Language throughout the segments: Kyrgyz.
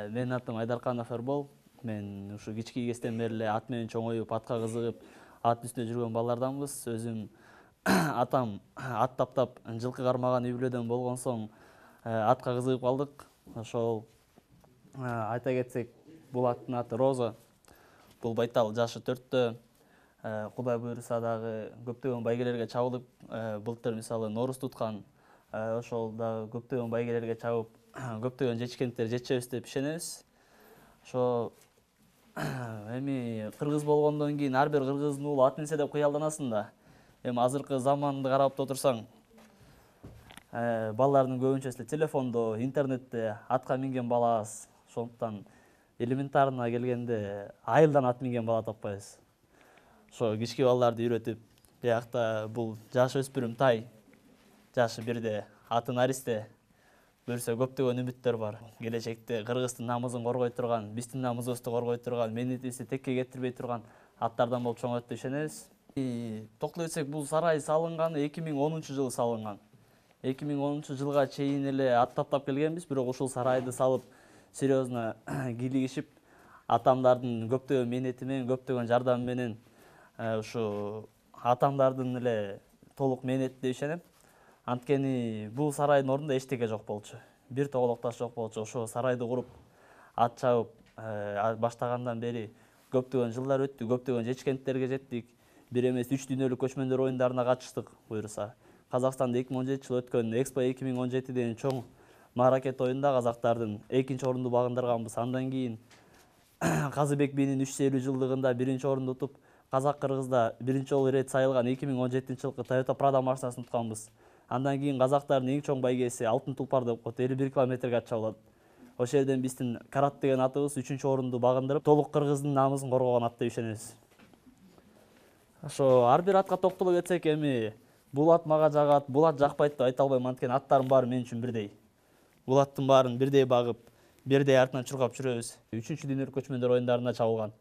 Менин атым Айдарканов Эрбол. Мен ушу кички кезден бери эле ат менен чоңоюп, атка кызыгып, ат үстүндө жүргөн балдарданбыз. Өзүм атам ат таптап жылкы кармаган үй бүлөдөн болгон соң атка кызыгып калдык. Ошол айта кетсек, бул аттын аты Роза. Бул байтал жашы 4-тө. Кудай буйруса дагы көптөгөн байгелерге чабылып, былтыр мисалы нооруз туткан. Ошол дагы көптөгөн байгелерге чабып, көптөгөн жечкенттер жетишебиз деп ишенебиз. Ошо эми кыргыз болгондон кийин ар бир кыргыздын уулу ат минсе деп кыялданасың да. Эми азыркы заманды карап отурсаң, балдардын көбүнчөсү телефондо, интернетте атка минген бала аз. Ошондуктан элементарына келгенде айылдан ат минген бала таппайбыз. Ошо кички балдарды үйрөтүп, биякта бул жаш өспүрүм тай, жашы 1-де, аты Наристе. Буюрса көптөгөн үмүттөр бар. Келечекте кыргыздын намысын коргой турган, биздин намызыбызды коргой турган, мээнетибизди текке кетирбей турган аттардан болуп чоңойт деп ишенебиз. Токтоло кетсек, бул сарай салынганы 2010-жылы салынган. 2010-жылга чейин эле ат таптап келгенбиз, бирок ушул сарайды салып серьезно кийлигишип, атамдардын көптөгөн мээнети менен, көптөгөн жардамы менен ушу атамдардын эле толук мээнети деп ишенем. Анткени бул сарайдын ордунда эчтеке жок болчу. Бир тоголок таш жок болчу. Ошо сарайды куруп, ат чабып баштагандан бери көптөгөн жылдар өттү, көптөгөн жечкенттерге жеттик. Бир эмес 3 дүйнөлүк көчмөндөр оюндарына катыштык буюрса. Казакстанда 2017-жылы өткөн Экспо 2017 деген чоң мааракет оюнда казактардын 2-нчи орунду багындарганбыз. Андан кийин Казыбек бийнин 350 жылдыгында 1-нчи орунду утуп, казак-кыргызда 1-нчи жолу ирет сайылган 2017-жылкы Toyota Prado машинасын утканбыз. Андан кийин казактардын эң чоң байгеси Алтын Тулпар деп коет, 51 километрге ат чабылат. Ошол жерден биздин Карат деген атыбыз 3-нчи орунду багындырып, толук кыргыздын намысын коргогон ат деп ишенебиз. Ошо ар бир атка токтоло кетсек, эми бул ат мага жагат, бул ат жакпайт деп айта албайм, анткени аттардын баары мен үчүн бирдей. Бул аттын баарын бирдей багып, бирдей артынан чуркап жүрөбүз. 3-чү дүйнөлүк көчмөндөр оюндарында чабылган.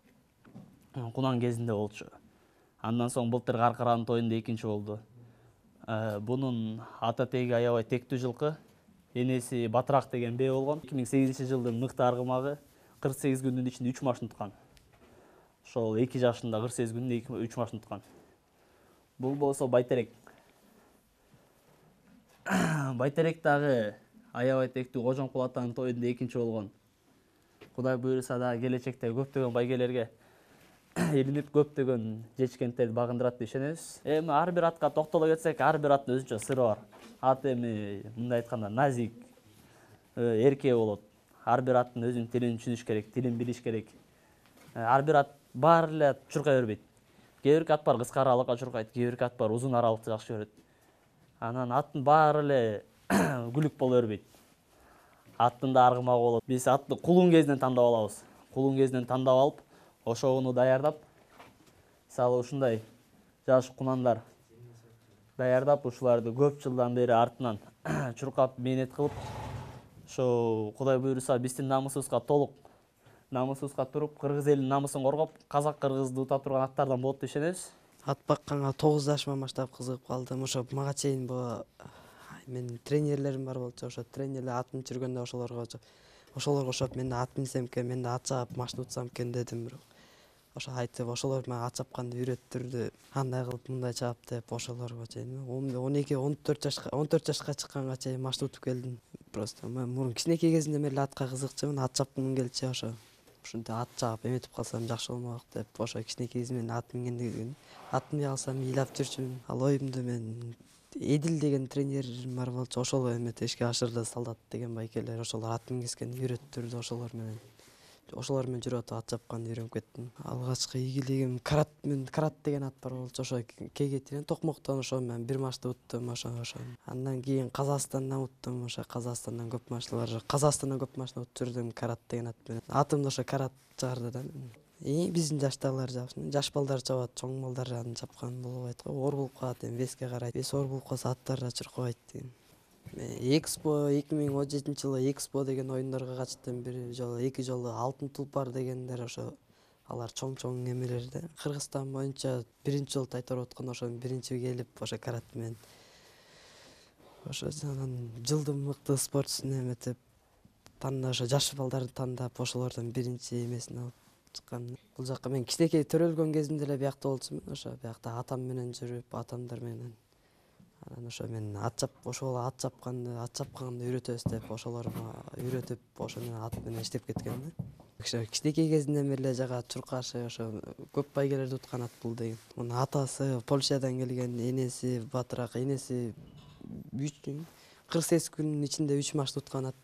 Кунан кезинде болчу. Андан соң былтыр Каркаранын тоюнда 2-нчи болду. Бунун ата теги аябай тектүү жылкы. Энеси Батыраак деген бээ болгон. 2008-жылдын мыкты аргымагы 48 күндүн ичинде 3 машин уткан. Ошол 2 жашында 48 күндүндө 3 машин уткан. Бул болсо Байтерек. Байтерек дагы аябай тектүү Кожомкул атанын тоюнда 2-нчи болгон. Кудай буйруса дагы келечекте көптөгөн байгелерге илинип, көптөгөн жечкенттерди багындырат деп ишенебиз. Эми ар бир атка токтоло кетсек, ар бир аттын өзүнчө сыры бар. Ат эми мындай айтканда назик, эрке болот. Ар бир аттын өзүнүн тилин түшүнүш керек, тилин билиш керек. Ар бир ат баары эле чуркай бербейт. Кээ бир ат бар кыска аралыкка чуркайт, кээ бир ат бар узун аралыкты жакшы көрөт. Анан аттын баары эле күлүк боло бербейт. Аттын да аргымагы болот. Биз атты кулун кезинен тандап алабыз. Кулун кезинен тандап алып, ошону даярдап, мисалы ушундай жаш кунандар даярдап, ушуларды көп жылдан бери артынан чуркап мээнет кылып, ошо Кудай буйруса биздин намысыбызга толук намысыбызга туруп, кыргыз элинин намысын коргоп, казак-кыргызды ута турган аттардан болот деп ишенебиз. Ат бакканга 9 жашыман баштап кызыгып калдым. Ошо мага чейин менин тренерлерим бар болчу. Ошо тренерлер ат минип жүргөндө ошолорго окшоп мен да ат минсем экен, мен да ат чаап машина утсам экен дедим. Бирок ошо айтып, ошолор мага ат чапканды үйрөттүрдү. Кандай кылып мындай чаап деп ошолорго чейин 12-14 жашка чыкканга чейин машина утуп келдим. Просто мен мурун кичинекей кезимден бери атка кызыкчумун, ат чапкым келчү. Ушинтип ат чаап эметип калсам жакшы болмок деп, ошо кичинекей кезимден ат мингенден ат мине калсам ыйлап жүрчүмүн. Ал оюмду мен Эдил деген тренерим бар болчу. Ошол эметип ишке ашырды, Солдат деген байкелер. Ошолор ат мингескенди үйрөттүрдү. Ошолор менен жүрүп атып ат чапканды үйрөнүп кеттим. Алгачкы ийгилигим карат деген ат бар болчу. Ошо кегетинен токмоктон ошо менен бир машина уттум. Ошо андан кийин Казакстандан уттум. Ошо Казакстандан көп машина утуп жүрдүм карат деген ат менен. Атым да ошо карат чыгарды да. Биздин жаштагылар жапсын. Жаш балдар чабат, чоң балдар аны чапкан болбойт го. Оор болуп калат, эми веске карайт. Вес оор болуп калса аттар да чуркабайт деген. Экспо 2017-жылы Экспо деген оюндарга катыштым бир жолу, 2 жолу. Алтын Тулпар дегендер ошо алар чоң эмелер да. Кыргызстан боюнча 1-нчи жолу тайталап аткан, ошонун 1-нчи келип ошо карат менен. Ошо анан жылдын мыкты спортчусуна эметип танда ошо жаш балдарды тандап ошолордон биринчи эмесин алып чыккан. Бул жакка мен кичинекей төрөлгөн кезимде эле биякта болчумун. Ошо биякта атам менен жүрүп, атамдар менен. Анан ошо мен ошол ат чапканды үйрөтөбүз деп ошолорго үйрөтүп, ошо менен ат менен иштеп кеткен да. Ошо кичинекей кезинен бери эле жага чуркашы ошо көп байгелерди уткан ат бул деген. Мунун атасы Польшадан келген, энеси батыраак, энеси 48 күнүн ичинде 3 машты уткан ат.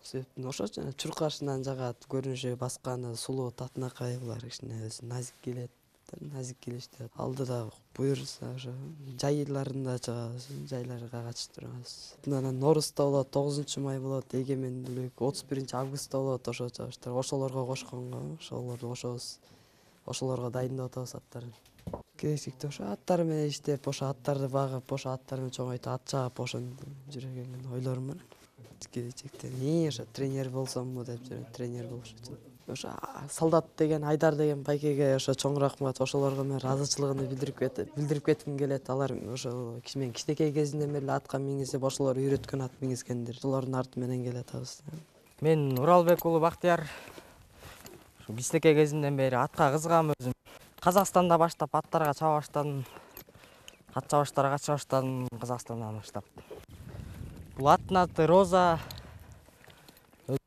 Себептен ошочу чуркашынан жагат, көрүнүшү басканы сулуу, татынакай булар кичине өзү назик келет. Назик келишти. Алдыда буюрса ошо жайларында чыгабыз, жайларга качып турабыз. Анан Ноорузда болот, 9 май болот, эгемендүүлүк, 31 августта болот, ошо чабыштар. Ошолорго кошконго, ошолорду кошобуз. Ошолорго дайындап атабыз аттарын. Келечекте ошо аттар менен иштеп, ошо аттарды багып, ошо аттар менен чоңойтуп, ат чаап ошентип жүрө келген ойлорум бар. Келечекте ошо тренер болсомбу деп жүрөм, тренер болуш үчүн. Ошо солдат деген, Айдар деген байкеге ошо чоң рахмат, ошолорго мен ыраазычылыгымды билдирип кетким келет. Алар ошо мен кичинекей кезимден бери атка мингизип, ошолор үйрөткөн ат мингизгендер. Ошолордун арты менен келатабыз. Мен Уралбек уулу Бактияр. Кичинекей кезимден бери атка кызыгам өзүм. Казакстанда баштап аттарга чаба баштадым. Ат чабыштарга катыша баштадым Казакстандан баштап. Бул аттын аты Роза.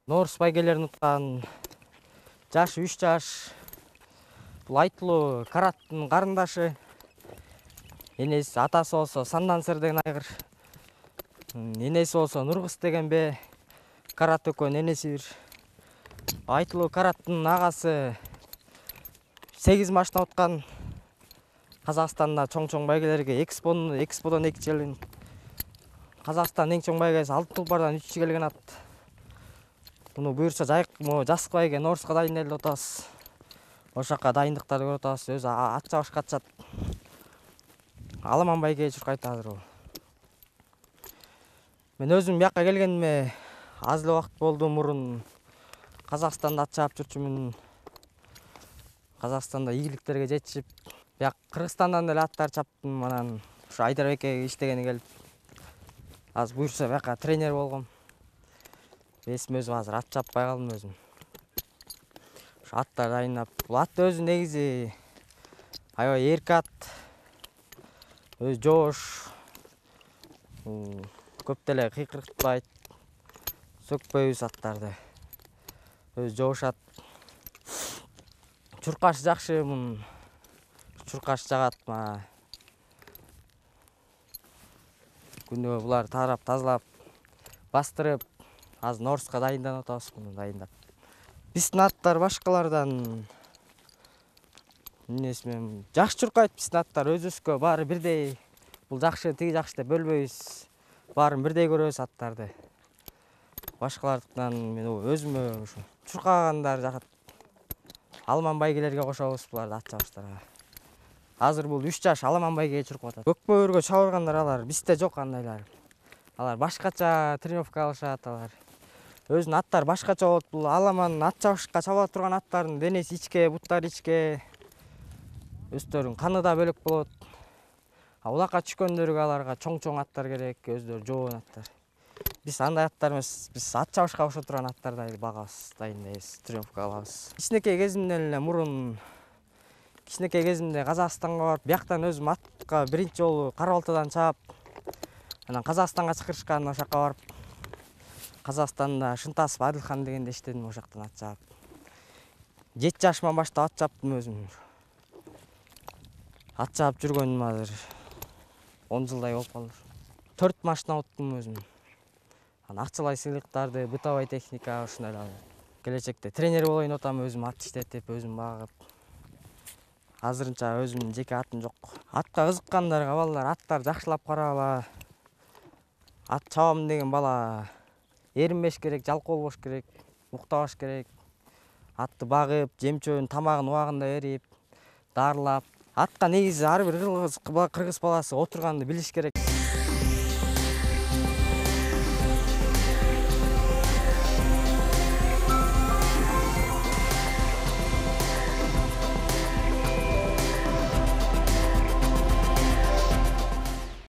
Нооруз байгелерин уткан. Жашы 3 жаш. Бул айтылуу Караттын карындашы. Энеси, атасы болсо Сандансыр деген айгыр. Энеси болсо Нургыз деген бе. Карат экөөнүн энеси бир. Айтылуу Караттын агасы 8 машина уткан. Казакстанда чоң байгелерге эксподон 2 жыл. Казакстандын эң чоң байгеси Алтын Тулпардан 3 келген ат. Муну буюрса жасык байге Ноорузга дайындалып атабыз. Ошол жака дайындыктарды көрүп атабыз. Өзү ат чабышка катышат. Аламан байге чуркайт азыр бул. Мен өзүм бияка келгениме аз эле убакыт болду. Мурун Казакстанда ат чаап жүрчүмүн. Казакстанда ийгиликтерге жетишип, бияк Кыргызстандан деле аттар чаптым. Анан ушу Айдарбекке иштегени келип, азыр буюрса бияка тренер болгом. Эсим өзүм азыр ат чаппай калдым өзүм. Ушу аттар дайындап, бул ат өзү негизи аябай эрки ат. Өзү жоош. Көп деле кыйкыртпайт. Сөкпөйбүз аттарды. Өзү жоошат. Чуркашы жакшы, мунун чуркаш жагат. Күнөө булар тарап, тазалап, бастырып, азыр Ноорузга дайынданып атабыз, муну дайындап. Биздин аттар башкалардан эмнеси менен жакшы чуркайт. Биздин аттар өзүбүзгө баары бирдей. Бул жакшы, тиги жакшы деп бөлбөйбүз. Баарын бирдей көрөбүз аттарды. Башкалардыкынан мен өзүмө ушу чуркагандар жагат. Аламан байгелерге кошобуз буларды ат чабыштарга. Азыр бул 3 жаш аламан байгеге чуркуп атат. Көкмөөргө чабыргандар алар бизде жок андайлар. Алар башкача тренировка алышат алар. Өзүнүн аттары башкача болот. Бул аламан ат чабышка чаба турган аттардын денеси ичке, буттары ичке. Өздөрүнүн каны да бөлөк болот. Улакка түшкөндөргө аларга чоң аттар керек, өздөрү жоон аттар. Биз андай аттар эмес, биз ат чабышка кошо турган аттарды багабыз, дайындайбыз, тренировка алабыз. Кичинекей кезимден эле мурун кичинекей кезимде Казакстанга барып, бияктан өзүм атка биринчи жолу Кара Балтадан чаап, анан Казакстанга чакырышкан, ошол жака барып, Казакстанда Шынтасов Адилхан дегенде иштедим, ошол жактан ат чаап. 7 жашыман баштап ат чаптым өзүм. Ат чаап жүргөнүм азыр 10 жылдай болуп калды. 4 машина уттум өзүм. Акчалай сыйлыктарды, бытовой техника ушундай. Келечекте тренер болоюн деп атам, өзүм ат иштетип, өзүм багып. Азырынча өзүмдүн жеке атым жок. Атка кызыккандарга балдар аттарды жакшылап карагыла. Ат чабам деген бала эринбеш керек, жалкоо болбош керек, уктабаш керек. Атты багып, жем-чөбүн, тамагын убагында берип, дарылап. Атка негизи ар бир кыргыз баласы отурганды билиш керек.